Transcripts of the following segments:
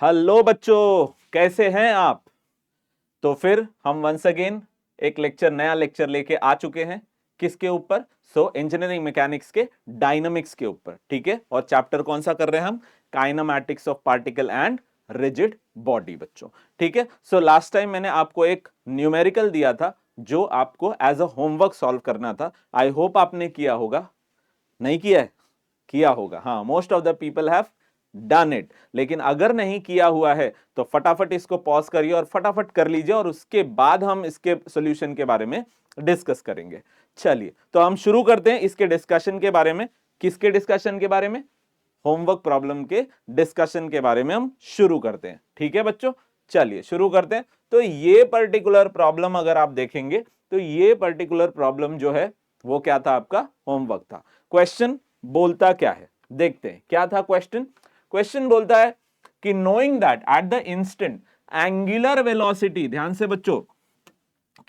Hello बच्चों, कैसे हैं आप। तो फिर हम वंस अगेन एक नया लेक्चर लेके आ चुके हैं। किसके ऊपर? इंजीनियरिंग मैकेनिक्स के डायनामिक्स के ऊपर। ठीक है, और चैप्टर कौन सा कर रहे हैं हम? Kinematics of particle and rigid body बच्चों। ठीक है, लास्ट टाइम मैंने आपको एक न्यूमेरिकल दिया था जो आपको एज अ होमवर्क सॉल्व करना था। आई होप आपने किया होगा। नहीं किया है? किया होगा, हाँ, most of the people have done it. लेकिन अगर नहीं किया हुआ है तो फटाफट इसको पॉज करिए और फटाफट कर लीजिए, और उसके बाद हम इसके सॉल्यूशन के बारे में डिस्कस करेंगे। चलिए, तो हम शुरू करते हैं इसके डिस्कशन के बारे में। किसके डिस्कशन के बारे में? होमवर्क प्रॉब्लम के डिस्कशन के बारे में हम शुरू करते हैं। ठीक है बच्चों, चलिए शुरू करते हैं। तो ये पर्टिकुलर प्रॉब्लम अगर आप देखेंगे तो ये पर्टिकुलर प्रॉब्लम जो है वो क्या था? आपका होमवर्क था। क्वेश्चन बोलता क्या है देखते हैं। क्या था क्वेश्चन? क्वेश्चन बोलता है कि knowing that at the instant angular velocity, ध्यान से बच्चों,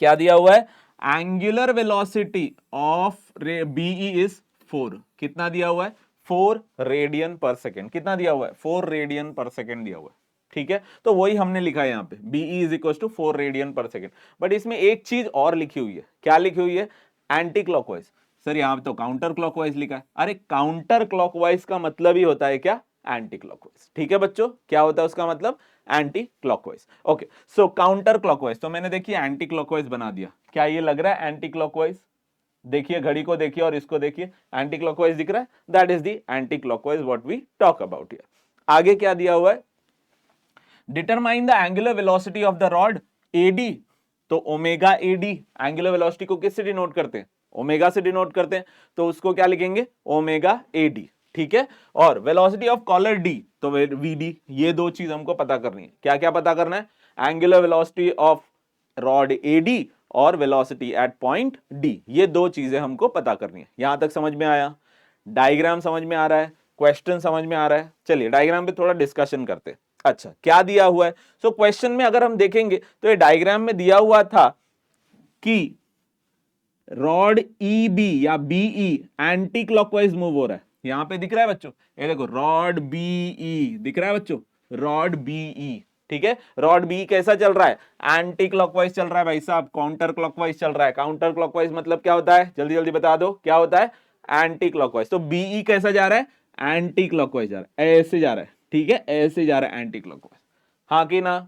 क्या दिया हुआ है? Angular velocity of BE is 4। कितना दिया हुआ है? 4 रेडियन पर सेकेंड। कितना दिया हुआ है? 4 रेडियन पर सेकेंड दिया हुआ है। ठीक है, तो वही हमने लिखा है यहां पे, BE is equal to 4 radian per second. But इसमें एक चीज और लिखी हुई है। क्या लिखी हुई है? Anti clockwise. सर यहां तो काउंटर क्लॉकवाइज लिखा है। अरे काउंटर क्लॉकवाइज का मतलब ही होता है क्या? Anti clockwise. ठीक है बच्चों, क्या होता है उसका मतलब? Anti clockwise. Okay, counter clockwise तो मैंने देखिए एंटी क्लॉकवाइज बना दिया। क्या ये लग रहा है एंटी क्लॉकवाइज? देखिए घड़ी को देखिए और इसको देखिए, एंटी क्लॉकवाइज दिख रहा है। That is the anti clockwise what we talk about here. आगे क्या दिया हुआ है? Determine the angular velocity of the rod AD. तो ओमेगा एडी, एंगुलर वेलोसिटी को किससे डिनोट करते हैं? ओमेगा से डिनोट करते हैं, तो उसको क्या लिखेंगे? Omega AD. ठीक है, और वेलोसिटी ऑफ कॉलर डी तो वीडी। ये दो चीज हमको पता करनी है। क्या क्या पता करना है? Angular velocity of rod AD और वेलोसिटी एट पॉइंट डी, ये दो चीजें हमको पता करनी है। यहां तक समझ में आया? डायग्राम समझ में आ रहा है? क्वेश्चन समझ में आ रहा है? चलिए डायग्राम पे थोड़ा डिस्कशन करते हैं। अच्छा, क्या दिया हुआ है? क्वेश्चन में अगर हम देखेंगे तो ये डायग्राम में दिया हुआ था कि रॉड ई बी या बीई एंटी क्लॉकवाइज मूव हो रहा है। यहां पे दिख रहा है बच्चों, ये देखो रॉड बीई दिख रहा है बच्चों, रॉड बीई। ठीक है, रॉड बी कैसा चल रहा है? एंटी क्लॉकवाइज चल रहा है भाई साहब, काउंटर क्लॉकवाइज चल रहा है। काउंटर क्लॉकवाइज मतलब क्या होता है? जल्दी जल्दी बता दो, क्या होता है? Anti clockwise. तो बीई कैसा जा रहा है? एंटी क्लॉकवाइज जा रहा है, ऐसे जा रहा है। ठीक है, ऐसे जा रहा है एंटी क्लॉकवाइज। हाँ कि ना?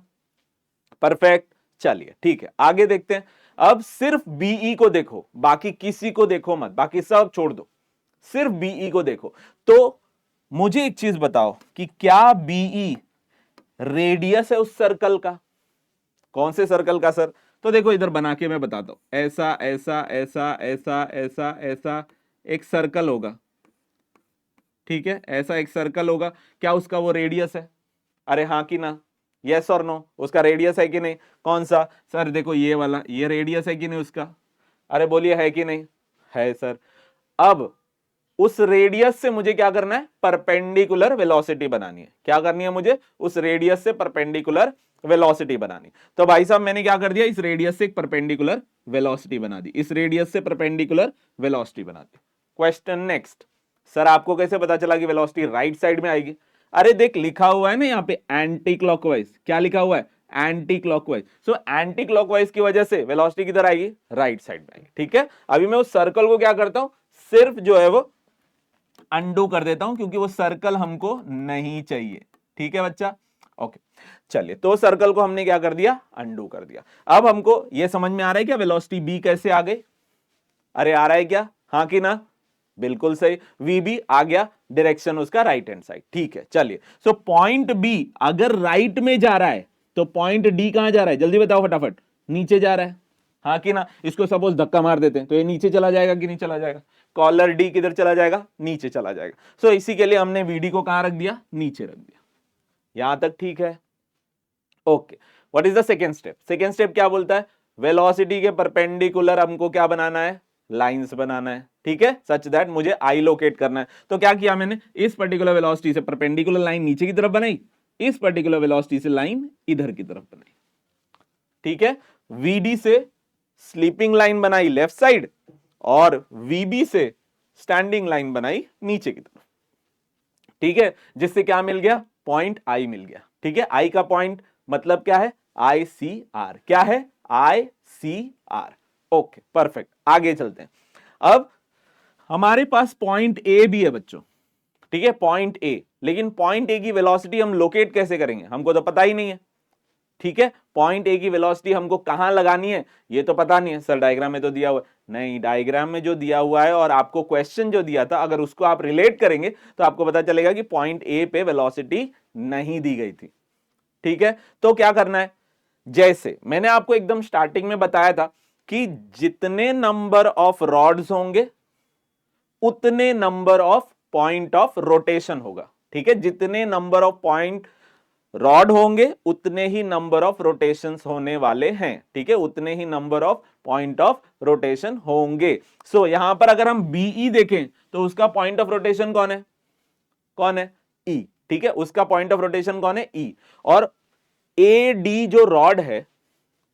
परफेक्ट। चलिए ठीक है, आगे देखते हैं। अब सिर्फ बीई को देखो, बाकी किसी को देखो मत, बाकी सब छोड़ दो, सिर्फ बीई को देखो। तो मुझे एक चीज बताओ कि क्या बीई रेडियस है उस सर्कल का? कौन से सर्कल का सर? तो देखो इधर बना के मैं बताता हूं, ऐसा ऐसा ऐसा ऐसा ऐसा ऐसा एक सर्कल होगा। ठीक है, ऐसा एक सर्कल होगा। क्या उसका वो रेडियस है? अरे हाँ कि ना? यस और नो? उसका रेडियस है कि नहीं? कौन सा सर? देखो ये वाला, ये रेडियस है कि नहीं उसका? अरे बोलिए है कि नहीं? है सर। अब उस रेडियस से मुझे क्या करना है? परपेंडिकुलर वेलोसिटी बनानी है। क्या करनी है मुझे? उस रेडियस से परपेंडिकुलर वेलोसिटी बनानी। तो भाई साहब मैंने क्या कर दिया? इस रेडियस से एक परपेंडिकुलर वेलोसिटी बना दी, इस रेडियस से परपेंडिकुलर वेलोसिटी बना दी। क्वेश्चन नेक्स्ट, सर आपको कैसे पता चला कि वेलोसिटी राइट साइड में आएगी? अरे देख लिखा हुआ है ना यहाँ पे एंटी क्लॉकवाइज। क्या लिखा हुआ है? Anti clockwise. एंटी क्लॉकवाइज की वजह से वेलोसिटी किधर आएगी? राइट साइड में आएगी। ठीक है, अभी मैं उस सर्कल को क्या करता हूं? सिर्फ जो है वो अंडू कर देता हूं, क्योंकि वो सर्कल हमको नहीं चाहिए। ठीक है बच्चा? ओके, चलिए, तो सर्कल को हमने क्या कर दिया? अंडू कर दिया। अब हमको ये समझ में आ रहा है क्या वेलोसिटी बी कैसे आ गई? अरे आ रहा है क्या? हाँ कि ना? बिल्कुल सही, वी बी आ गया, डायरेक्शन उसका राइट हैंड साइड। ठीक है, चलिए, पॉइंट बी अगर राइट में जा रहा है तो पॉइंट डी कहां जा रहा है? जल्दी बताओ फटाफट। नीचे जा रहा है। हाँ कि ना? इसको सपोज धक्का मार देते हैं तो ये नीचे चला जाएगा कि नहीं चला जाएगा? कॉलर डी किधर चला जाएगा? नीचे चला जाएगा। इसी के लिए हमने वीडी को कहां रख दिया? नीचे रख दिया। यहां तक ठीक है? Okay, what is the second step? Second step क्या बोलता है? वेलोसिटी के परपेंडिकुलर हमको क्या बनाना है? लाइंस बनाना है। ठीक है, सच दैट मुझे आई लोकेट करना है। तो क्या किया मैंने? इस पर्टिकुलर वेलोसिटी से परपेंडिकुलर लाइन नीचे की तरफ बनाई, इस पर्टिकुलर वेलोसिटी से लाइन इधर की तरफ बनाई। ठीक है, वीडी से स्लीपिंग लाइन बनाई लेफ्ट साइड, और वीबी से स्टैंडिंग लाइन बनाई नीचे की तरफ। ठीक है, जिससे क्या मिल गया? पॉइंट आई मिल गया। ठीक है, आई का पॉइंट मतलब क्या है, ICR। क्या है, ICR। ओके परफेक्ट, आगे चलते हैं। अब हमारे पास पॉइंट ए भी है बच्चों। ठीक है, पॉइंट ए, लेकिन पॉइंट ए की वेलोसिटी हम लोकेट कैसे करेंगे, हमको तो पता ही नहीं है। ठीक है, पॉइंट ए की वेलोसिटी हमको कहां लगानी है ये तो पता नहीं है। सर डायग्राम में तो दिया हुआ है। नहीं, डायग्राम में जो दिया हुआ है और आपको क्वेश्चन जो दिया था, अगर उसको आप रिलेट करेंगे तो आपको पता चलेगा कि पॉइंट ए पे वेलोसिटी नहीं दी गई थी। ठीक है, तो क्या करना है, जैसे मैंने आपको एकदम स्टार्टिंग में बताया था कि जितने नंबर ऑफ रॉड्स होंगे उतने number of point of rotation होगा। ठीक है, जितने नंबर ऑफ पॉइंट रॉड होंगे उतने ही नंबर ऑफ रोटेशंस होने वाले हैं। ठीक है, उतने ही number of point of rotation होंगे। सो यहां पर अगर हम बीई देखें तो उसका पॉइंट ऑफ रोटेशन कौन है, कौन है, ई। ठीक है, उसका पॉइंट ऑफ रोटेशन कौन है, ई। और ए डी जो रॉड है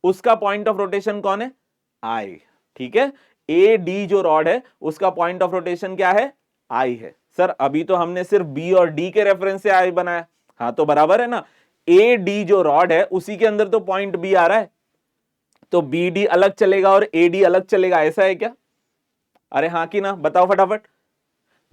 उसका पॉइंट ऑफ रोटेशन कौन है, आई। ठीक है, ए डी जो रॉड है उसका पॉइंट ऑफ रोटेशन क्या है, आई है। सर अभी तो हमने सिर्फ बी और डी के रेफरेंस से आई बनाया। हाँ तो बराबर है ना, ए डी जो रॉड है उसी के अंदर तो पॉइंट बी आ रहा है, तो बी डी अलग चलेगा और ए डी अलग चलेगा, ऐसा है क्या? अरे हाँ कि ना, बताओ फटाफट।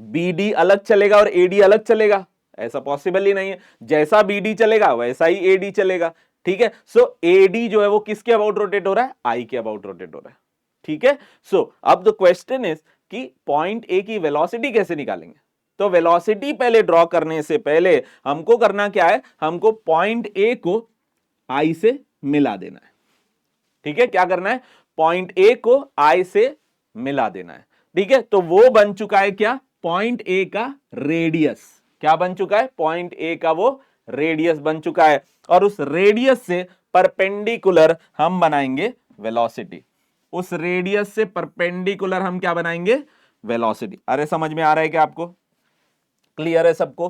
बी डी अलग चलेगा और ए डी अलग चलेगा, ऐसा पॉसिबल ही नहीं है। जैसा बी डी चलेगा वैसा ही ए डी चलेगा। ठीक है, सो ए डी जो है वो किसके अबाउट रोटेट हो रहा है, आई के अबाउट रोटेट हो रहा है। ठीक है, सो अब द क्वेश्चन इज कि पॉइंट ए की वेलोसिटी कैसे निकालेंगे। तो वेलोसिटी पहले ड्रॉ करने से पहले हमको करना क्या है, हमको पॉइंट ए को आई से मिला देना है। ठीक है, क्या करना है, पॉइंट ए को आई से मिला देना है। ठीक है, तो वो बन चुका है क्या, पॉइंट ए का रेडियस। क्या बन चुका है, पॉइंट ए का वो रेडियस बन चुका है, और उस रेडियस से परपेंडिकुलर हम बनाएंगे वेलोसिटी। उस रेडियस से परपेंडिकुलर हम क्या बनाएंगे, वेलोसिटी। अरे समझ में आ रहा है क्या आपको, क्लियर है सबको,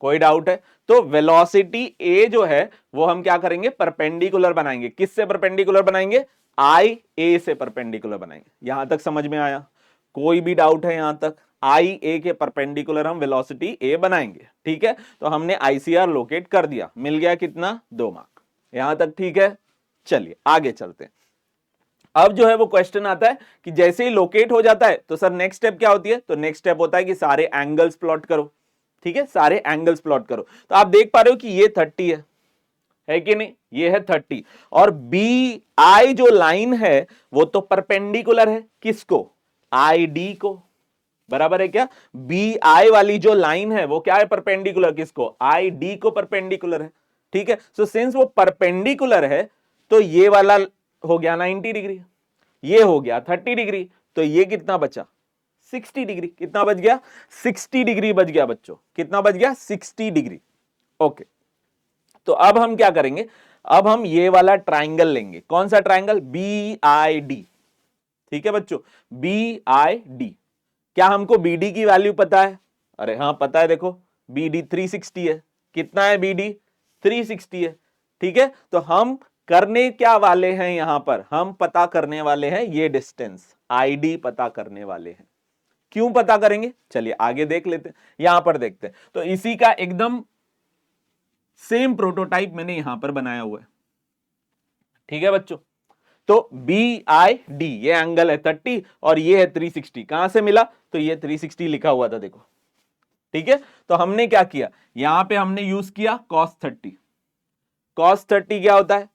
कोई डाउट है? तो वेलोसिटी ए जो है वो हम क्या करेंगे, परपेंडिकुलर बनाएंगे। किससे परपेंडिकुलर बनाएंगे, आई ए से परपेंडिकुलर बनाएंगे। यहां तक समझ में आया, कोई भी डाउट है यहां तक? आई ए के परपेंडिकुलर हम वेलोसिटी ए बनाएंगे। ठीक है, तो हमने आईसीआर लोकेट कर दिया, मिल गया कितना, 2 मार्क। यहां तक ठीक है, चलिए आगे चलते हैं। अब जो है वो क्वेश्चन आता है कि जैसे ही लोकेट हो जाता है तो सर नेक्स्ट स्टेप क्या होती है, तो नेक्स्ट स्टेप होता है कि सारे एंगल्स प्लॉट करो। ठीक है, सारे एंगल्स प्लॉट करो। तो आप देख पा रहे हो कि ये 30 है कि नहीं, ये है 30, और बी आई जो लाइन है वो तो परपेंडिकुलर है किसको, आई डी को। बराबर है क्या, बी आई वाली जो लाइन है वो क्या है, परपेंडिकुलर किसको, आई डी को परपेंडिकुलर है। ठीक है, सो सिंस वो परपेंडिकुलर है तो ये वाला हो गया 90 डिग्री, ये हो गया 30 डिग्री, तो ये कितना बचा, 60 डिग्री। कितना बच गया, 60 डिग्री बच गया बच्चों। कितना बच गया, 60 डिग्री। ओके, तो अब हम क्या करेंगे, अब हम ये वाला ट्राइंगल लेंगे। कौन सा ट्राइंगल, बी आई डी। ठीक है बच्चों, बी आई डी। क्या हमको बीडी की वैल्यू पता है? अरे हाँ पता है, देखो बीडी 360 है। कितना है बीडी, 360 है। ठीक है, तो हम करने क्या वाले हैं, यहां पर हम पता करने वाले हैं ये डिस्टेंस, आईडी पता करने वाले हैं। क्यों पता करेंगे, चलिए आगे देख लेते हैं। यहां पर देखते हैं, तो इसी का एकदम सेम प्रोटोटाइप मैंने यहां पर बनाया हुआ है। ठीक है बच्चों, तो बी आई डी ये एंगल है 30 और ये है 360। कहां से मिला, तो ये 360 लिखा हुआ था, देखो। ठीक है, तो हमने क्या किया, यहां पे हमने यूज किया cos 30। cos 30 क्या होता है,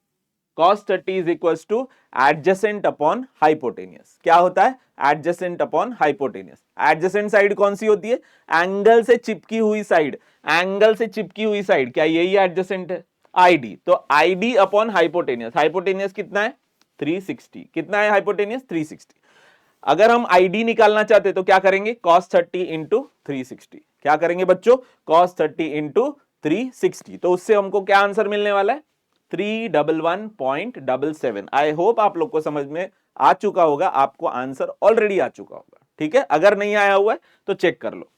cos 30 is equal two adjacent upon hypotenuse. क्या होता है, adjacent upon hypotenuse. Adjacent side कौन सी होती है, एंगल से चिपकी हुई साइड। एंगल से चिपकी हुई साइड, क्या यही एडजेसेंट है, आईडी। तो आईडी अपॉन हाइपोटेनियस। हाइपोटेनियस कितना है, 360। कितना है हाइपोटेनियस, 360। अगर हम आईडी निकालना चाहते तो क्या करेंगे, cos 30 इंटू 360। क्या करेंगे बच्चों, cos 30 इंटू 360। तो उससे हमको क्या आंसर मिलने वाला है, 311.77। आई होप आप लोग को समझ में आ चुका होगा, आपको आंसर ऑलरेडी आ चुका होगा। ठीक है, अगर नहीं आया हुआ है तो चेक कर लो।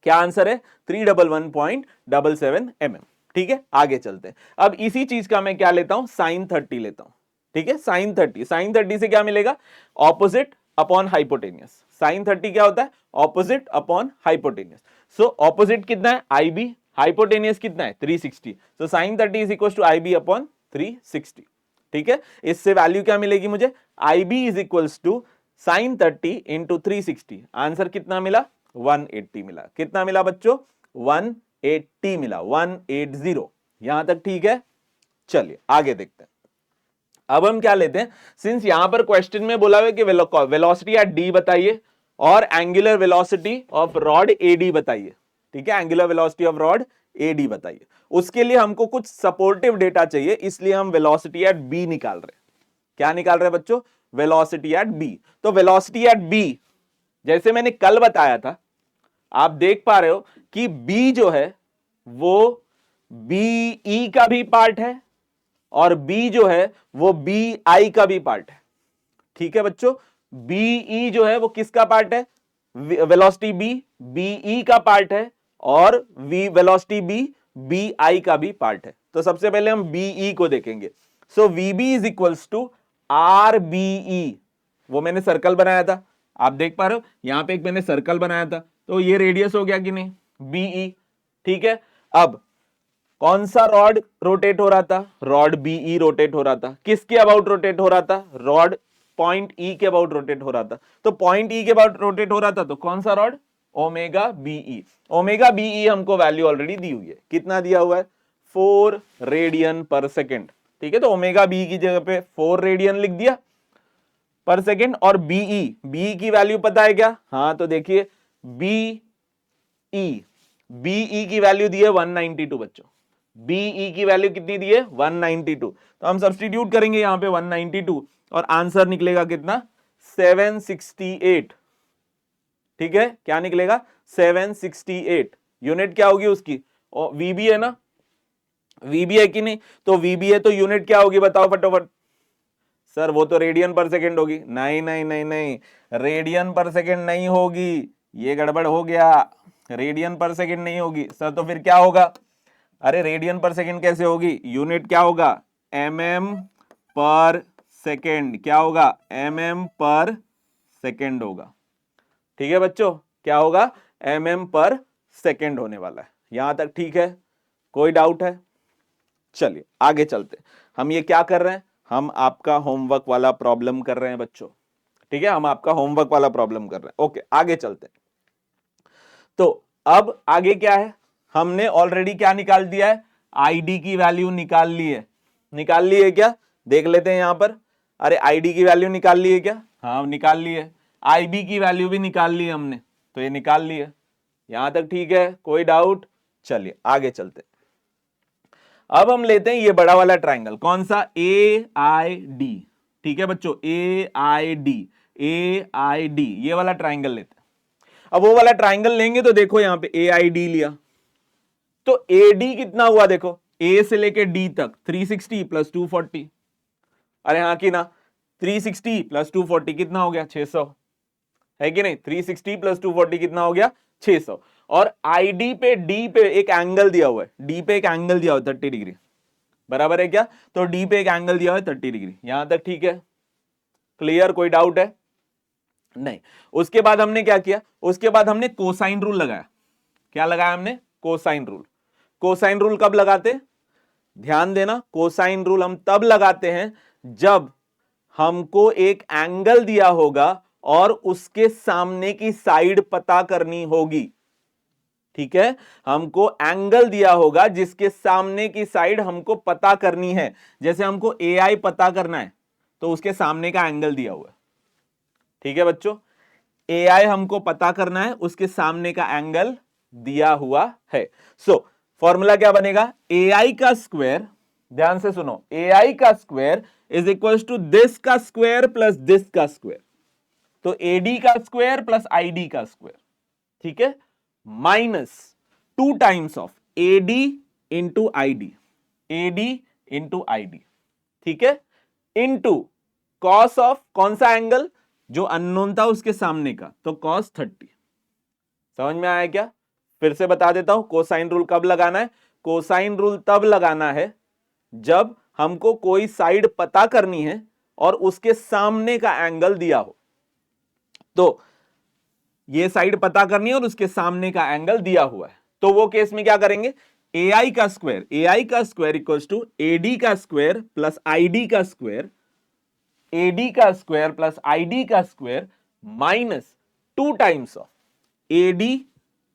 क्या आंसर है, 311.77 mm। ठीक है, आगे चलते हैं। अब इसी चीज का मैं क्या लेता हूं, sin 30 लेता हूं। ठीक है, sin 30 से क्या मिलेगा, ऑपोजिट अपॉन हाइपोटेनियस। sin 30 क्या होता है, opposite upon hypotenuse. So opposite कितना है, आईबी, हाइपोटेनियस कितना है 360, तो sin 30 is equal to IB upon 360। ठीक है, इससे वैल्यू क्या मिलेगी मुझे, IB is equal to sin 30 into 360। Answer कितना मिला 180 मिला। कितना मिला बच्चों 180 मिला, 180। यहां तक ठीक है। चलिए आगे देखते हैं। अब हम क्या लेते हैं, सिंस यहां पर क्वेश्चन में बोला हुआ कि वेलोसिटी एट डी बताइए और angular velocity of rod AD बताइए। ठीक है, angular velocity of rod AD बताइए। उसके लिए हमको कुछ सपोर्टिव डेटा चाहिए, इसलिए हम वेलोसिटी एट बी निकाल रहे हैं। क्या निकाल रहे हैं बच्चों, वेलोसिटी एट बी। तो वेलोसिटी एट बी जैसे मैंने कल बताया था, आप देख पा रहे हो कि बी जो है वो बीई का भी पार्ट है और बी जो है वो बी आई का भी पार्ट है। ठीक है बच्चों, बीई जो है वो किसका पार्ट है, वेलोसिटी बी बीई का पार्ट है और वेलोसिटी बी बी आई का भी पार्ट है। तो सबसे पहले हम बीई को देखेंगे। So VB is equals to R BE, वो मैंने सर्कल बनाया था, आप देख पा रहे हो यहां पे एक मैंने सर्कल बनाया था, तो ये रेडियस हो गया कि नहीं बीई। ठीक है, अब कौन सा रॉड रोटेट हो रहा था, रॉड बीई रोटेट हो रहा था। किसके अबाउट रोटेट हो रहा था, रॉड पॉइंट ई के अबाउट रोटेट हो रहा था। तो पॉइंट ई के अबाउट रोटेट हो रहा था, तो कौन सा rod, omega BE. Omega BE हमको वैल्यू ऑलरेडी दी हुई है, कितना दिया हुआ है 4 रेडियन पर सेकेंड। ठीक है, तो ओमेगा बी की जगह पे 4 रेडियन लिख दिया पर सेकेंड। और बीई की वैल्यू पता है क्या, हाँ तो देखिए बीई की वैल्यू दी है 192 बच्चों। बीई की वैल्यू कितनी दी है 192, तो हम सब्स्टिट्यूट करेंगे यहां पे 192 और आंसर निकलेगा कितना 768। ठीक है, क्या निकलेगा 768। यूनिट क्या होगी उसकी, वीबी है ना, वीबी है कि नहीं, तो वीबी है तो यूनिट क्या होगी बताओ फटाफट। सर वो तो रेडियन पर सेकेंड होगी, नहीं नहीं नहीं नहीं, रेडियन पर सेकेंड नहीं होगी, ये गड़बड़ हो गया, रेडियन पर सेकेंड नहीं होगी। सर तो फिर क्या होगा, अरे रेडियन पर सेकेंड कैसे होगी, यूनिट क्या होगा mm पर सेकेंड, क्या होगा mm पर सेकेंड होगा। ठीक है बच्चों, क्या होगा mm पर सेकेंड होने वाला है। यहां तक ठीक है, कोई डाउट है। चलिए आगे चलते, हम ये क्या कर रहे हैं, हम आपका होमवर्क वाला प्रॉब्लम कर रहे हैं बच्चों। ठीक है, हम आपका होमवर्क वाला प्रॉब्लम कर रहे हैं। ओके आगे चलते हैं। तो अब आगे क्या है, हमने ऑलरेडी क्या निकाल दिया है, आईडी की वैल्यू निकाल ली है। निकाल ली है क्या, देख लेते हैं यहां पर। अरे आईडी की वैल्यू निकाल ली है क्या, हाँ निकाल ली है। आईबी की वैल्यू भी निकाल ली है हमने, तो ये निकाल ली है। यहां तक ठीक है, कोई डाउट। चलिए आगे चलते। अब हम लेते हैं ये बड़ा वाला ट्राइंगल, कौन सा AID। ठीक है बच्चों, AID ये वाला ट्राइंगल लेते हैं। अब वो वाला ट्राइंगल लेंगे तो देखो यहां पे AID लिया, तो AD कितना हुआ देखो, A से लेके D तक 360 प्लस 240। अरे हाँ कि ना, 360 प्लस 240 कितना हो गया 600, है कि नहीं, 360 प्लस 240 कितना हो गया 600। और आईडी पे डी पे एक एंगल दिया हुआ है, डी पे एक एंगल दिया हुआ है 30 डिग्री, बराबर है क्या, तो डी पे एक एंगल दिया हुआ है 30 डिग्री। यहां तक ठीक है, क्लियर, कोई डाउट है नहीं। उसके बाद हमने क्या किया, उसके बाद हमने कोसाइन रूल लगाया। क्या लगाया हमने, कोसाइन रूल। कोसाइन रूल कब लगाते, ध्यान देना, कोसाइन रूल हम तब लगाते हैं जब हमको एक एंगल दिया होगा और उसके सामने की साइड पता करनी होगी। ठीक है, हमको एंगल दिया होगा जिसके सामने की साइड हमको पता करनी है। जैसे हमको AI पता करना है तो उसके सामने का एंगल दिया हुआ है। ठीक है बच्चों, AI हमको पता करना है, उसके सामने का एंगल दिया हुआ है। सो फॉर्मूला क्या बनेगा, AI का स्क्वायर, ध्यान से सुनो, AI का square is equal to this का स्क्वायर प्लस दिस का स्क्वायर। तो AD का स्क्वायर प्लस ID का स्क्वायर, ठीक है, minus 2 times of AD into ID, AD into ID, ठीक है, इंटू कॉस ऑफ कौन सा एंगल, जो अननोन था उसके सामने का, तो कॉस 30। समझ में आया क्या, फिर से बता देता हूं, कोसाइन रूल कब लगाना है, कोसाइन रूल तब लगाना है जब हमको कोई साइड पता करनी है और उसके सामने का एंगल दिया हो। तो ये साइड पता करनी है और उसके सामने का एंगल दिया हुआ है, तो वो केस में क्या करेंगे, AI का स्क्वायर इक्वल्स टू AD का स्क्वायर प्लस ID का स्क्वायर, AD का स्क्वायर प्लस ID का square minus 2 times of AD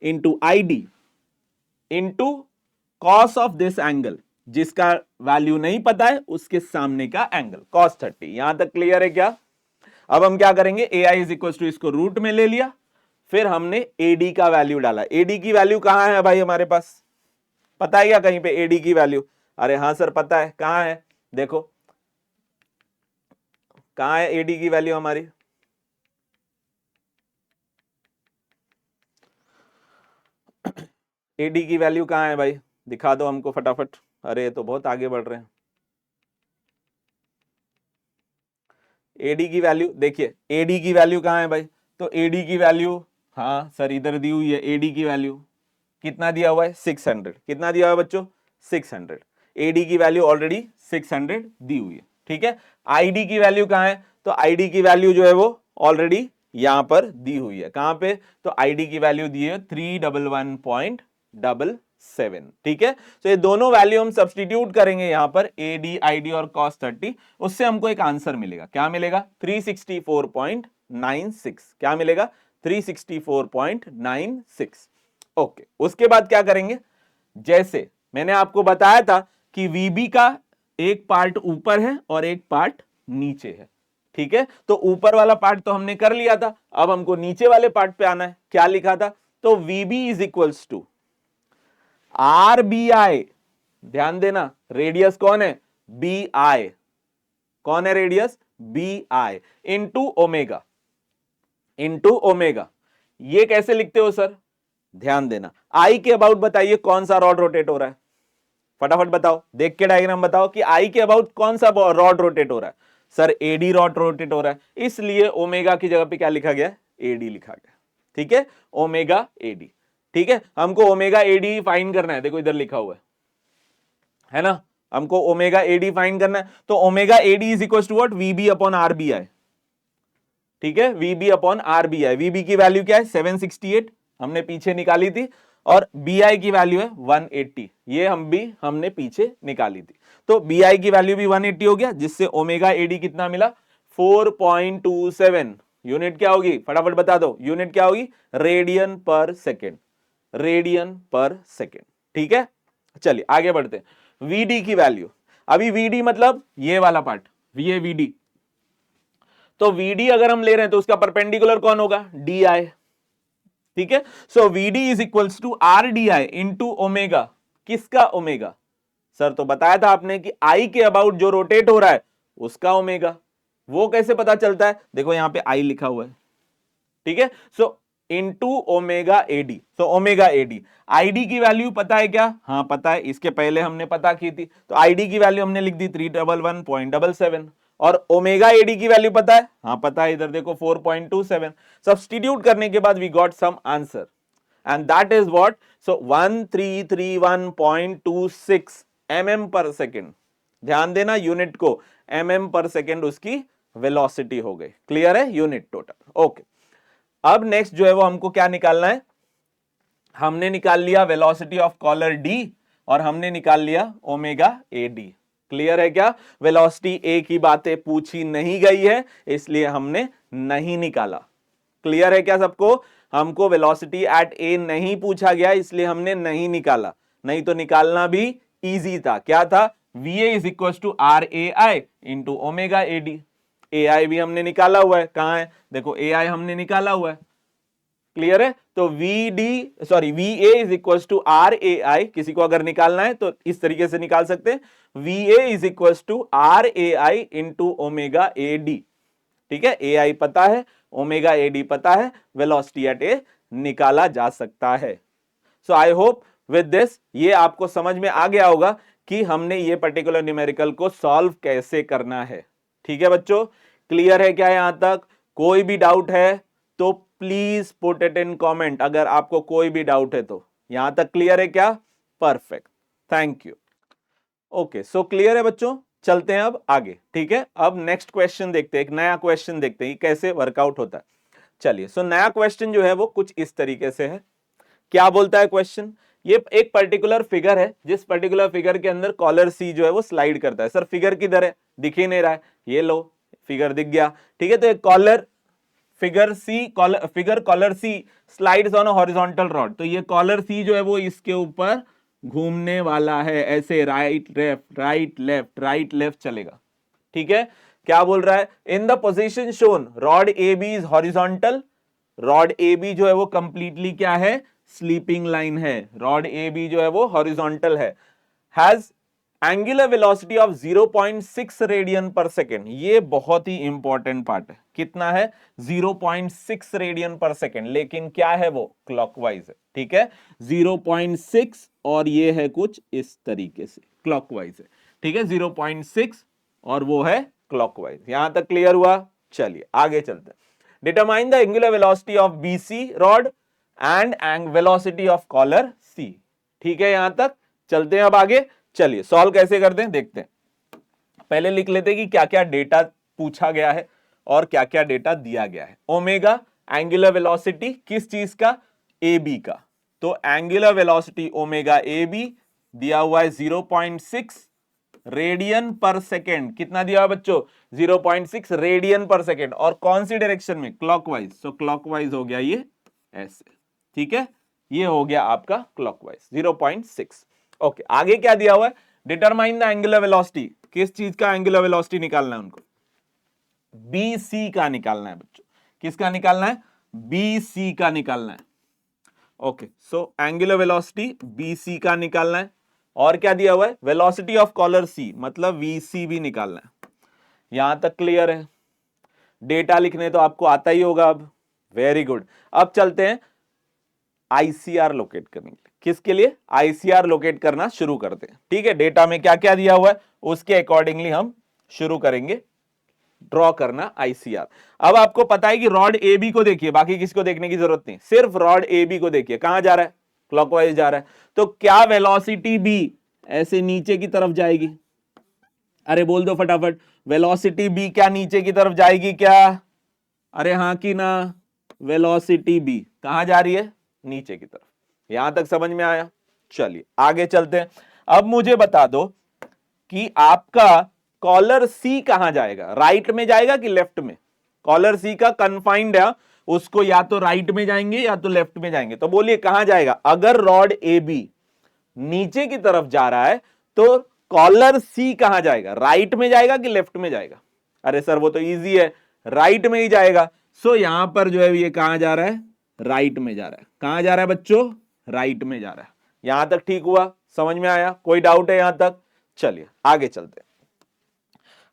into ID into cos of this angle, जिसका वैल्यू नहीं पता है उसके सामने का एंगल cos 30। यहां तक क्लियर है क्या? अब हम क्या करेंगे, AI इज इक्वल टू इसको रूट में ले लिया, फिर हमने AD का वैल्यू डाला। AD की वैल्यू कहां है भाई हमारे पास, पता है क्या कहीं पे AD की वैल्यू? अरे हां सर पता है, कहां है देखो, कहां है AD की वैल्यू हमारी? AD की वैल्यू कहां है भाई, दिखा दो हमको फटाफट। अरे तो बहुत आगे बढ़ रहे हैं। AD की वैल्यू देखिए, AD की वैल्यू कहां है भाई? तो AD की वैल्यू, हाँ सर इधर दी हुई है। AD की वैल्यू कितना दिया हुआ है, 600। कितना दिया हुआ है बच्चों, 600। AD की वैल्यू ऑलरेडी 600 दी हुई है, ठीक है। ID की वैल्यू कहां है? तो ID की वैल्यू जो है वो ऑलरेडी यहां पर दी हुई है। कहां पे? तो ID की वैल्यू दी है 311.77, ठीक है। तो ये दोनों वैल्यू हम सब्स्टिट्यूट करेंगे यहां पर, AD ID और cos 30, उससे हमको एक आंसर मिलेगा। क्या मिलेगा? 364.96। क्या मिलेगा? 364.96। ओके, उसके बाद क्या करेंगे, जैसे मैंने आपको बताया था कि VB का एक पार्ट ऊपर है और एक पार्ट नीचे है, ठीक है। तो ऊपर वाला पार्ट तो हमने कर लिया था, अब हमको नीचे वाले पार्ट पे आना है। क्या लिखा था? तो VB is equals to RBI, ध्यान देना, रेडियस कौन है? BI। कौन है radius? BI into omega, into omega. ये कैसे लिखते हो सर? ध्यान देना, आई के अबाउट बताइए कौन सा रॉड रोटेट हो रहा है, फटाफट बताओ, देख के डायग्राम बताओ कि आई के अबाउट कौन सा रॉड रोटेट हो रहा है। सर AD रॉड रोटेट हो रहा है, इसलिए ओमेगा की जगह पे क्या लिखा गया? AD लिखा गया, ठीक है, ओमेगा AD, ठीक है। हमको ओमेगा AD फाइंड करना है, देखो इधर लिखा हुआ है ना, हमको ओमेगा AD फाइंड करना है। तो omega AD is equal to what? VB upon RBI, ठीक है, VB अपॉन RBI। VB की वैल्यू क्या है? 768, हमने पीछे निकाली थी, और BI की वैल्यू है 180, ये हमने पीछे निकाली थी। तो BI की वैल्यू भी 180 हो गया, जिससे ओमेगा AD कितना मिला? 4.27 यूनिट। क्या होगी फटाफट बता दो, यूनिट क्या होगी? Radian per second, radian per second, ठीक है। चलिए आगे बढ़ते हैं। VD की वैल्यू, अभी VD मतलब ये वाला पार्ट, ये VD। तो VD अगर हम ले रहे हैं तो उसका परपेंडिकुलर कौन होगा? DI, ठीक है। So VD is equals to RDI into omega. किसका ओमेगा? सर तो बताया था आपने कि I के अबाउट जो रोटेट हो रहा है उसका ओमेगा। वो कैसे पता चलता है? देखो यहां पे I लिखा हुआ है, ठीक है। सो इंटू ओमेगा AD, तो ओमेगा AD। ID की वैल्यू पता है क्या? हाँ पता है, इसके पहले हमने पता की थी। तो ID की वैल्यू हमने लिख दी 311.77, और ओमेगा AD की वैल्यू पता है? हाँ पता है, इधर देखो 4.27। सब्स्टिट्यूट करने के बाद we got some answer, and that is what? So 1331.26 mm per second. ध्यान देना यूनिट को, mm पर सेकेंड उसकी वेलोसिटी हो गई। क्लियर है? Unit total, okay. अब नेक्स्ट जो है वो हमको क्या निकालना है? हमने निकाल लिया वेलोसिटी ऑफ कॉलर D, और हमने निकाल लिया ओमेगा AD। क्लियर है क्या? वेलोसिटी A की बातें पूछी नहीं गई है, इसलिए हमने नहीं निकाला। क्लियर है क्या सबको? हमको वेलोसिटी एट A नहीं पूछा गया, इसलिए हमने नहीं निकाला, नहीं तो निकालना भी इजी था। क्या था? VA is equal to RAI into omega AD। AI भी हमने निकाला हुआ है, कहां है देखो, AI हमने निकाला हुआ है। क्लियर है? तो VA is equal to RAI, किसी को अगर निकालना है तो इस तरीके से निकाल सकते हैं, VA is equal to RAI into omega AD, ठीक है। AI पता है, ओमेगा AD पता है, वेलोसिटी एट A निकाला जा सकता है। सो आई होप विद दिस ये आपको समझ में आ गया होगा कि हमने ये पर्टिकुलर न्यूमेरिकल को सॉल्व कैसे करना है, ठीक है बच्चों। क्लियर है क्या यहां तक? कोई भी डाउट है तो please put it in comment, अगर आपको कोई भी डाउट है तो। यहां तक क्लियर है क्या? Perfect, thank you. Okay, so clear है बच्चों, चलते हैं अब आगे, ठीक है। अब नेक्स्ट क्वेश्चन देखते हैं, एक नया क्वेश्चन देखते हैं कैसे वर्कआउट होता है। चलिए, सो नया क्वेश्चन जो है वो कुछ इस तरीके से है। क्या बोलता है क्वेश्चन? ये एक पर्टिकुलर फिगर है, जिस पर्टिकुलर फिगर के अंदर कॉलर सी जो है वो स्लाइड करता है। सर फिगर किधर है, दिख ही नहीं रहा है, ये लो फिगर दिख गया, ठीक है। तो एक collar figure collar C slides on a horizontal rod, तो ये कॉलर सी जो है वो इसके ऊपर घूमने वाला है, ऐसे right left right left right left चलेगा, ठीक है। क्या बोल रहा है, in the position shown rod A B is horizontal, rod A B जो है वो कंप्लीटली क्या है, स्लीपिंग लाइन है, रॉड ए बी जो है वो हॉरिजॉन्टल है, has angular velocity of 0.6 radian per second. ये बहुत ही इंपॉर्टेंट पार्ट है, कितना है 0.6 रेडियन पर सेकेंड, लेकिन क्या है वो क्लॉकवाइज है, ठीक है 0.6, और ये है कुछ इस तरीके से क्लॉकवाइज है, ठीक है 0.6 और वो है क्लॉकवाइज। यहां तक क्लियर हुआ, चलिए आगे चलते हैं। Determine the angular velocity of BC rod and velocity of collar C, ठीक है यहां तक चलते हैं अब आगे। चलिए सॉल्व कैसे करते हैं देखते हैं। पहले लिख लेते हैं कि क्या क्या डेटा पूछा गया है और क्या क्या डेटा दिया गया है। ओमेगा एंगुलर वेलोसिटी किस चीज का, ए बी का, तो angular velocity omega A B दिया हुआ है 0.6 रेडियन पर सेकेंड। कितना दिया हुआ बच्चों, 0.6 रेडियन पर सेकेंड, और कौन सी डायरेक्शन में, क्लॉकवाइज। सो क्लॉकवाइज हो गया ये ऐसे, ठीक है, ये हो गया आपका क्लॉकवाइज 0.6। ओके आगे क्या दिया हुआ है, डिटरमाइन द एंगुलर वेलोसिटी, किस चीज का एंगुलर वेलोसिटी निकालना है उनको, बी सी का निकालना है बच्चों। किसका निकालना है, बी सी का निकालना है। Okay so angular velocity B C का निकालना है, और क्या दिया हुआ है, वेलोसिटी ऑफ कॉलर सी, मतलब वी सी भी निकालना है। यहां तक क्लियर है, डेटा लिखने तो आपको आता ही होगा अब, वेरी गुड। अब चलते हैं आईसीआर लोकेट करने के लिए, किसके लिए, आईसीआर लोकेट करना शुरू करते हैं, ठीक है। डेटा में क्या क्या दिया हुआ है उसके अकॉर्डिंगली हम शुरू करेंगे ड्रॉ करना आईसीआर। अब आपको पता है कि रॉड ए बी को देखिए, बाकी किसको देखने की जरूरत नहीं, सिर्फ रॉड ए बी को देखिए, कहां जा रहा है, क्लॉकवाइज जा रहा है, तो क्या वेलोसिटी बी ऐसे नीचे की तरफ जाएगी, अरे बोल दो फटाफट, वेलोसिटी बी क्या नीचे की तरफ जाएगी क्या, अरे हां कि ना, वेलोसिटी बी कहां जा रही है, नीचे की तरफ। यहां तक समझ में आया, चलिए आगे चलते हैं। अब मुझे बता दो कि आपका कॉलर सी कहां जाएगा, राइट में जाएगा कि लेफ्ट में, कॉलर सी का कन्फाइंड है, उसको या तो राइट में जाएंगे या तो लेफ्ट में जाएंगे, तो बोलिए कहां जाएगा। अगर रॉड ए बी नीचे की तरफ जा रहा है तो कॉलर सी कहां जाएगा, राइट में जाएगा कि लेफ्ट में जाएगा, अरे सर वो तो इजी है, राइट में ही जाएगा। सो यहां पर जो है ये कहां जा रहा है, राइट में जा रहा है। कहां जा रहा है बच्चों, राइट में जा रहा है। यहां तक ठीक हुआ, समझ में आया, कोई डाउट है यहां तक, चलिए आगे चलते हैं।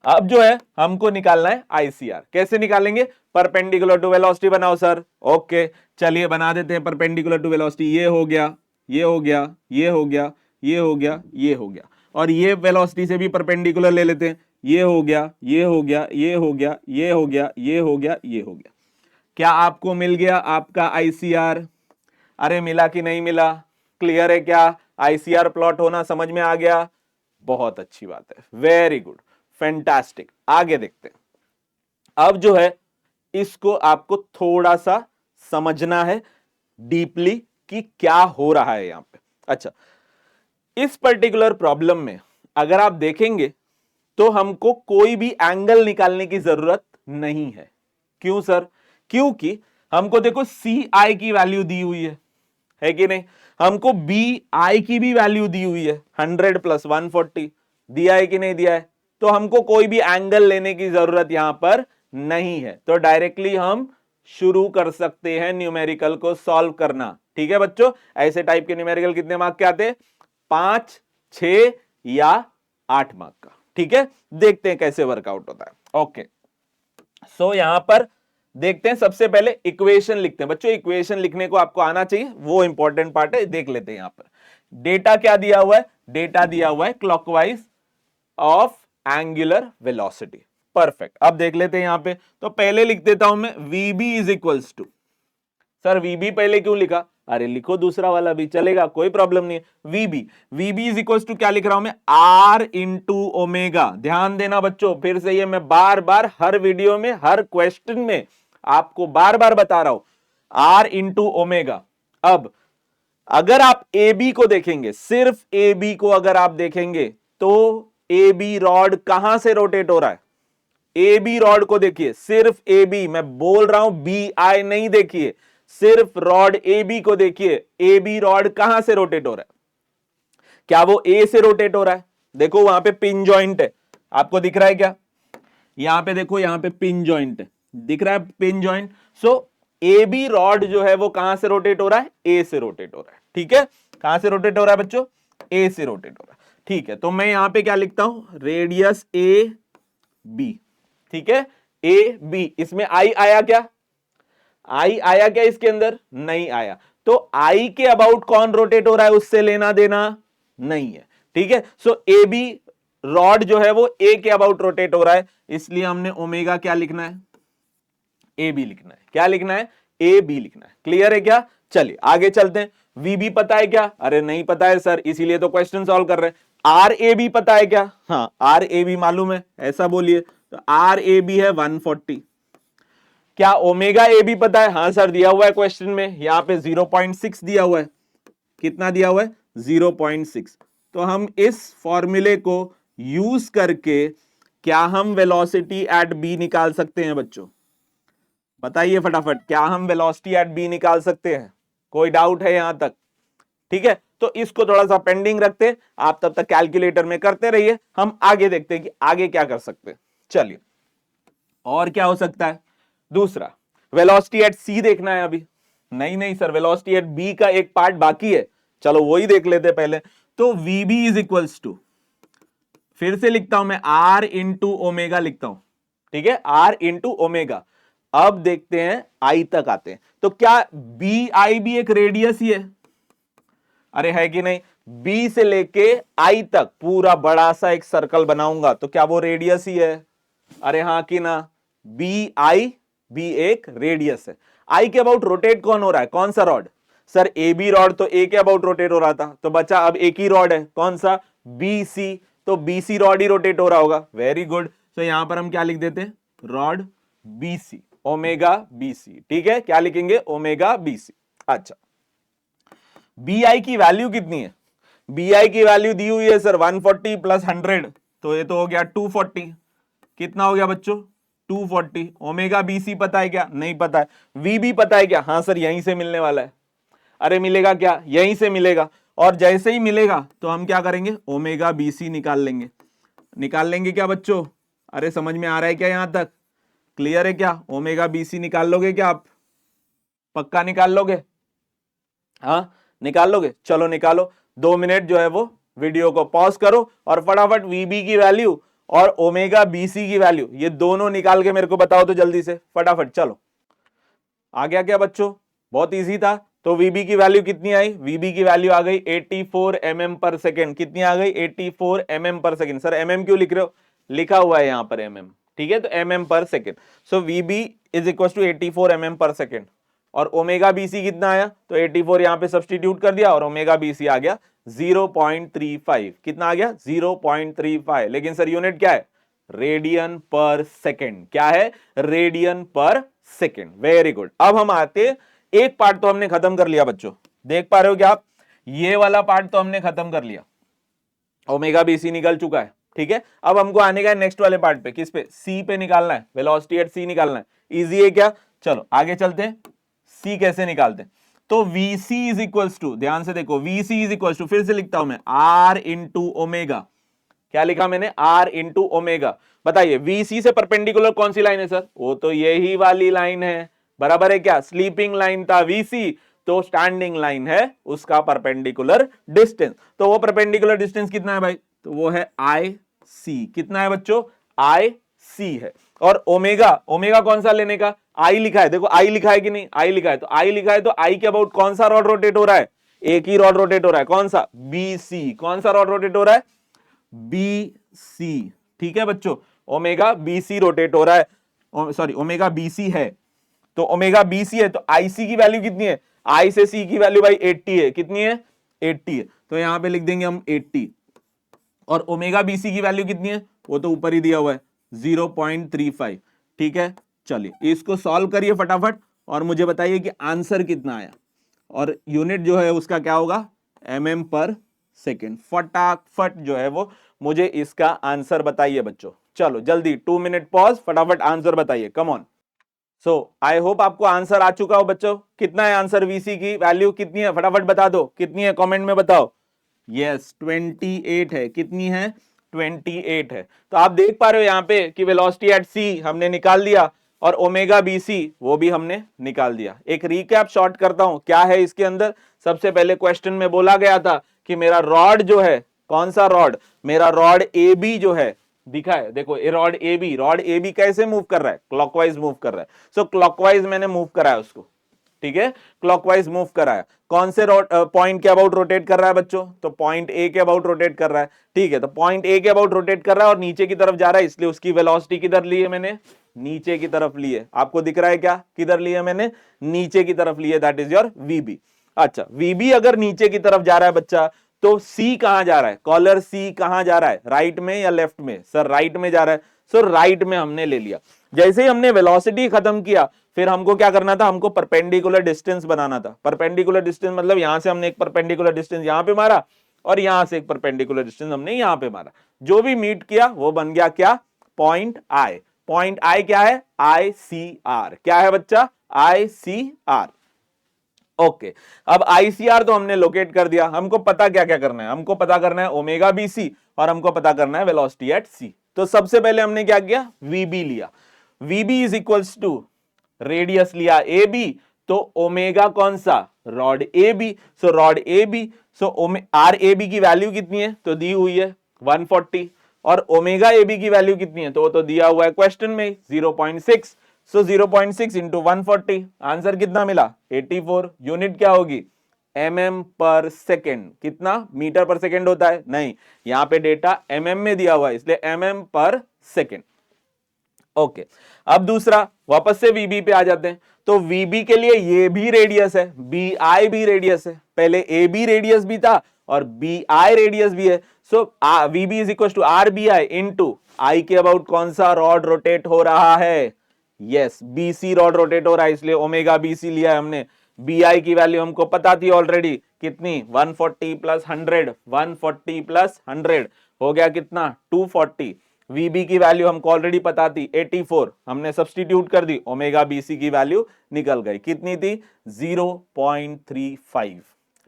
अब जो है हमको निकालना है आईसीआर, कैसे निकालेंगे, परपेंडिकुलर टू वेलोसिटी बनाओ सर। ओके चलिए बना देते हैं परपेंडिकुलर टू वेलोसिटी, ये हो गया ये हो गया ये हो गया ये हो गया ये हो गया, और ये वेलोसिटी से भी परपेंडिकुलर ले लेते हैं, ये हो गया ये हो गया ये हो गया ये हो गया ये हो गया ये हो गया। क्या आपको मिल गया आपका आईसीआर, अरे मिला कि नहीं मिला, क्लियर है क्या, आईसीआर प्लॉट होना समझ में आ गया, बहुत अच्छी बात है, वेरी गुड फैंटास्टिक। आगे देखते हैं। अब जो है इसको आपको थोड़ा सा समझना है डीपली कि क्या हो रहा है यहां पे। अच्छा, इस पर्टिकुलर प्रॉब्लम में अगर आप देखेंगे तो हमको कोई भी एंगल निकालने की जरूरत नहीं है। क्यों सर, क्योंकि हमको देखो सी आई की वैल्यू दी हुई है कि नहीं, हमको बी आई की भी वैल्यू दी हुई है 100 + 140 दिया है कि नहीं दिया है, तो हमको कोई भी एंगल लेने की जरूरत यहां पर नहीं है, तो डायरेक्टली हम शुरू कर सकते हैं न्यूमेरिकल को सॉल्व करना। ठीक है बच्चों, ऐसे टाइप के न्यूमेरिकल कितने मार्क के आते हैं, 5, 6 या 8 मार्क का। ठीक है, देखते हैं कैसे वर्कआउट होता है। ओके सो यहां पर देखते हैं, सबसे पहले इक्वेशन लिखते हैं। बच्चों इक्वेशन लिखने को आपको आना चाहिए, वो इंपॉर्टेंट पार्ट है, देख लेते हैं। यहां पर डेटा क्या दिया हुआ है, डेटा दिया हुआ है clockwise of angular velocity. Perfect, अब देख लेते हैं यहां पे, तो पहले लिख देता हूं मैं VB is equals to, sir VB पहले क्यों लिखा, अरे लिखो दूसरा वाला भी चलेगा, कोई प्रॉब्लम नहीं है। VB इज इक्वल्स टू क्या लिख रहा हूं मैं, R इंटू ओमेगा। ध्यान देना बच्चों, फिर से ये मैं बार बार हर वीडियो में हर क्वेश्चन में आपको बार बार बता रहा हूं, R इंटू ओमेगा। अब अगर आप ए बी को देखेंगे, सिर्फ ए बी को अगर आप देखेंगे तो ए बी रॉड कहां से रोटेट हो रहा है? ए बी रॉड को देखिए, सिर्फ ए बी, मैं बोल रहा हूं बी आई नहीं, देखिए सिर्फ रॉड ए बी को देखिए, ए बी रॉड कहां से रोटेट हो रहा है? क्या वो ए से रोटेट हो रहा है? देखो वहां पे पिन जॉइंट है, आपको दिख रहा है क्या? यहां पे देखो, यहां पे पिन जॉइंट है, दिख रहा है pin joint. So A B rod जो है वो कहां से रोटेट हो रहा है? ए से रोटेट हो रहा है। ठीक है, कहां से रोटेट हो रहा है बच्चों? ए से रोटेट हो रहा है। ठीक है, तो मैं यहां पे क्या लिखता हूं? Radius A B. ठीक है, ए बी, इसमें आई आया क्या? आई आया क्या इसके अंदर? नहीं आया। तो आई के अबाउट कौन रोटेट हो रहा है, उससे लेना देना नहीं है। ठीक है, सो ए बी रॉड जो है वो ए के अबाउट रोटेट हो रहा है, इसलिए हमने ओमेगा क्या लिखना है? ए बी लिखना है। क्या लिखना है? ए बी लिखना है। क्लियर है क्या? चलिए आगे चलते हैं। वी बी पता है क्या? अरे नहीं पता है सर, इसीलिए तो क्वेश्चन सॉल्व कर रहे हैं। आर ए बी पता है क्या? हाँ, आर ए बी मालूम है, ऐसा बोलिए। तो आर ए बी है 140। क्या ओमेगा ए बी पता है? हाँ सर, दिया हुआ है क्वेश्चन में, यहां पे 0.6 दिया हुआ है। कितना दिया हुआ है? 0.6। तो हम इस फॉर्मूले को यूज करके क्या हम वेलोसिटी एट बी निकाल सकते हैं बच्चों? बताइए फटाफट, क्या हम वेलोसिटी एट बी निकाल सकते हैं? कोई डाउट है यहां तक? ठीक है, तो इसको थोड़ा सा पेंडिंग रखते, आप तब तक कैलकुलेटर में करते रहिए, हम आगे देखते हैं कि आगे क्या कर सकते हैं। चलिए, और क्या हो सकता है? दूसरा, वेलोसिटी एट सी देखना है अभी। नहीं सर, वेलोसिटी एट बी का एक पार्ट बाकी है, चलो वही देख लेते पहले। तो V B is equals to, फिर से लिखता हूं मैं, आर इंटू ओमेगा लिखता हूं। ठीक है, आर इंटू ओमेगा। अब देखते हैं आई तक आते हैं, तो क्या बी आई भी एक रेडियस ही है? अरे है कि नहीं? बी से लेके आई तक पूरा बड़ा सा एक सर्कल बनाऊंगा, तो क्या वो रेडियस ही है? अरे हाँ कि ना? बी आई भी एक रेडियस है। आई के अबाउट रोटेट कौन हो रहा है? कौन सा rod? Sir A B rod तो ए के अबाउट रोटेट हो रहा था, तो बचा अब एक ही रॉड है, कौन सा? B C. तो बी सी रॉड ही रोटेट हो रहा होगा। Very good. तो यहां पर हम क्या लिख देते हैं? Rod B C, omega B C. ठीक है, क्या लिखेंगे? Omega B C. अच्छा, बी आई की वैल्यू कितनी है? बी आई की वैल्यू दी हुई है सर 140 प्लस 100, तो ये तो हो गया 240। कितना हो गया बच्चों? 240। ओमेगा बी सी पता है क्या? नहीं पता है। वी बी पता है क्या? हाँ सर, यहीं से मिलने वाला है। अरे मिलेगा क्या? यहीं से मिलेगा। और जैसे ही मिलेगा तो हम क्या करेंगे? ओमेगा बी सी निकाल लेंगे। निकाल लेंगे क्या बच्चों? अरे समझ में आ रहा है क्या यहां तक? क्लियर है क्या? ओमेगा बी सी निकाल लोगे क्या आप? पक्का निकाल लोगे? हाँ, निकाल लोगे? चलो निकालो। 2 मिनट जो है वो वीडियो को पॉज करो और फटाफट वीबी की वैल्यू और ओमेगा बीसी की वैल्यू ये दोनों निकाल के मेरे को बताओ तो जल्दी से, फटाफट। चलो, आ गया क्या बच्चों? बहुत इजी था। तो वीबी की वैल्यू कितनी आई? वीबी की वैल्यू आ गई 84 mm पर सेकेंड। कितनी आ गई? 84 mm per second. Sir mm क्यों लिख रहे हो? लिखा हुआ है यहां पर mm। ठीक है, तो mm per second. So VB is equal to 84 mm per second. और ओमेगा बीसी कितना आया? तो 84 यहां पे सब्सटीट्यूट कर दिया और ओमेगा बीसी आ गया 0.35। कितना आ गया? 0.35। लेकिन सर यूनिट क्या है? Radian per second. क्या है? Radian per second. Very good. अब हम आते, एक पार्ट तो हमने खत्म कर लिया बच्चों, देख पा रहे हो क्या आप? ये वाला पार्ट तो हमने खत्म कर लिया, ओमेगा बीसी निकल चुका है। ठीक है, अब हमको आने का है नेक्स्ट वाले पार्ट पे। किस पे? सी पे निकालना है, वेलोसिटी एट सी निकालना है। इजी है क्या? चलो आगे चलते हैं। सी कैसे निकालते हैं? तो VC इज इक्वल्स टू, ध्यान से देखो, VC इज इक्वल्स टू, फिर से लिखता हूं मैं, R इंटू ओमेगा। क्या लिखा मैंने? R into omega. बताइए VC से परपेंडिकुलर कौन सी लाइन है सर? वो तो यही वाली लाइन है, बराबर है क्या? स्लीपिंग लाइन था VC, तो स्टैंडिंग लाइन है उसका परपेंडिकुलर डिस्टेंस। तो वो परपेंडिकुलर डिस्टेंस कितना है भाई? तो वो है IC। कितना है बच्चों? IC है। और ओमेगा, ओमेगा कौन सा लेने का? आई लिखा है, देखो आई लिखा है कि नहीं? आई लिखा है, तो आई लिखा है, तो आई के अबाउट कौन सा रॉड रोटेट हो रहा है? एक ही रॉड रोटेट हो रहा है, कौन सा? BC। कौन सा रॉड रोटेट हो रहा है? BC। ठीक है बच्चों, ओमेगा BC रोटेट हो रहा है, सॉरी ओमेगा BC है, तो ओमेगा BC है, तो IC की वैल्यू कितनी है? I से C की वैल्यू भाई 80 है। कितनी है? 80 है, तो यहां पे लिख देंगे हम 80। और ओमेगा BC की वैल्यू कितनी है? वो तो ऊपर ही दिया हुआ है, 0.35। ठीक है, चलिए इसको सॉल्व करिए फटाफट और मुझे बताइए कि आंसर कितना आया। और यूनिट जो है उसका क्या होगा, mm पर सेकेंड। फटाफट जो है वो मुझे इसका आंसर बताइए बच्चों, चलो जल्दी, 2 मिनट पॉज, फटाफट आंसर बताइए, come on. So I hope आपको आंसर आ चुका हो बच्चों। कितना है आंसर, वीसी की वैल्यू कितनी है, फटाफट बता दो कितनी है, कमेंट में बताओ। यस 28 है, कितनी है, 28 है। तो आप देख पा रहे हो यहां पे कि वेलोसिटी एट सी हमने निकाल दिया और ओमेगा बीसी वो भी हमने निकाल दिया। एक रिकैप शॉर्ट करता हूं, क्या है इसके अंदर। सबसे पहले क्वेश्चन में बोला गया था कि मेरा रॉड जो है, कौन सा रॉड, मेरा रॉड ए बी जो है, दिखा है देखो, ये रॉड ए बी कैसे मूव कर रहा है, क्लॉकवाइज मूव कर रहा है। सो क्लॉकवाइज मैंने मूव कराया उसको, ठीक है, क्लॉकवाइज मूव कराया। कौन से पॉइंट के अबाउट रोटेट कर रहा है बच्चों, तो पॉइंट ए के अबाउट रोटेट कर रहा है, ठीक है। तो पॉइंट ए के अबाउट रोटेट कर रहा है और नीचे की तरफ जा रहा है, इसलिए उसकी वेलोसिटी किधर ली है मैंने, नीचे की तरफ ली है। आपको दिख रहा है क्या, किधर ली है मैंने, नीचे की तरफ ली है, दैट इज योर वीबी। अच्छा, वीबी अगर नीचे की तरफ जा रहा है बच्चा, तो सी कहां जा रहा है, कॉलर सी कहां जा रहा है, राइट में या लेफ्ट में, सर राइट में जा रहा है। सो राइट में हमने ले लिया। जैसे ही हमने वेलोसिटी खत्म किया, फिर हमको क्या करना था, हमको परपेंडिकुलर डिस्टेंस बनाना था। परपेंडिकुलर डिस्टेंस मतलब यहां से हमने एक परपेंडिकुलर डिस्टेंस यहां पे मारा और यहां से एक परपेंडिकुलर डिस्टेंस हमने यहां पे मारा, जो भी मीट किया वो बन गया क्या, पॉइंट आई। पॉइंट आई क्या है, ICR, क्या है बच्चा, ICR। ओके, अब ICR तो हमने लोकेट कर दिया। हमको पता क्या क्या करना है, हमको पता करना है ओमेगा BC और हमको पता करना है वेलोसिटी एट सी। तो सबसे पहले हमने क्या किया, VB लिया। VB is equals to radius लिया AB, तो ओमेगा कौन सा, rod AB। So rod AB, so RAB की वैल्यू कितनी है, तो दी हुई है 140, और ओमेगा AB की वैल्यू कितनी है, तो वो तो दिया हुआ है क्वेश्चन में 0.6। सो 0.6 इंटू 140, आंसर कितना मिला, 84। यूनिट क्या होगी, mm पर सेकेंड। कितना, मीटर पर सेकेंड होता है, नहीं, यहां पे डेटा mm में दिया हुआ है, इसलिए mm पर सेकेंड। ओके, अब दूसरा, वापस से VB पे आ जाते हैं। तो VB के लिए ये भी रेडियस है, BI भी रेडियस है, पहले AB रेडियस भी था और BI रेडियस भी है। So VB is equal to RBI into I के अबाउट कौन सा रॉड रोटेट हो रहा है, यस BC रॉड रोटेट हो रहा है, इसलिए ओमेगा BC लिया है हमने। BI की वैल्यू हमको पता थी ऑलरेडी, कितनी, 140 प्लस 100, 140 प्लस 100 हो गया कितना, 240। VB की वैल्यू हमको ऑलरेडी पता थी 84, हमने सब्स्टिट्यूट कर दी, ओमेगा BC की वैल्यू निकल गई, कितनी थी, 0.35।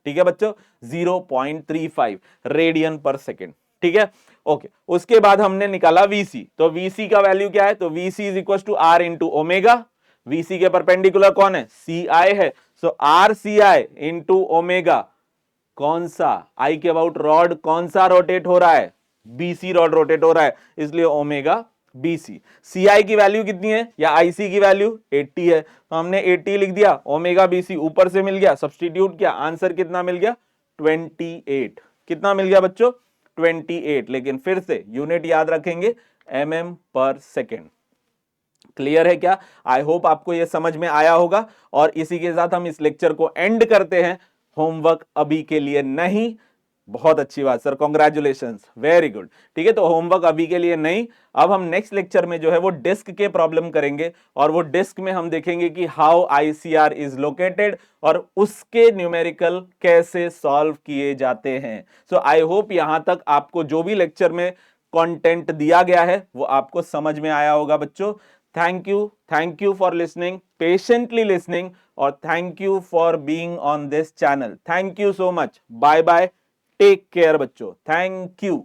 ठीक है बच्चों, 0.35 रेडियन पर सेकेंड, ठीक है। ओके, उसके बाद हमने निकाला VC। तो VC का वैल्यू क्या है, तो VC is equal to R into omega. VC के परपेंडिकुलर कौन है, CI है, सो RCI इंटू ओमेगा, कौन सा, आई के अबाउट रॉड कौन सा रोटेट हो रहा है, BC रॉड रोटेट हो रहा है, इसलिए ओमेगा BC। CI की वैल्यू कितनी है, या IC की वैल्यू 80 है, तो हमने 80 लिख दिया, ओमेगा BC ऊपर से मिल गया, सब्स्टिट्यूट किया, आंसर कितना मिल गया, 28। कितना मिल गया बच्चों, 28। लेकिन फिर से यूनिट याद रखेंगे, mm पर सेकेंड। क्लियर है क्या, आई होप आपको यह समझ में आया होगा। और इसी के साथ हम इस लेक्चर को एंड करते हैं। होमवर्क अभी के लिए नहीं, बहुत अच्छी बात सर, कॉन्ग्रेचुलेशंस, वेरी गुड। ठीक है, तो होमवर्क अभी के लिए नहीं। अब हम नेक्स्ट लेक्चर में जो है वो डिस्क के प्रॉब्लम करेंगे, और वो डिस्क में हम देखेंगे कि हाउ ICR इज लोकेटेड और उसके न्यूमेरिकल कैसे सॉल्व किए जाते हैं। सो आई होप यहां तक आपको जो भी लेक्चर में कंटेंट दिया गया है वो आपको समझ में आया होगा बच्चों। Thank you for listening, patiently listening, और thank you for being on this channel. Thank you so much, bye bye, take care बच्चों, थैंक यू।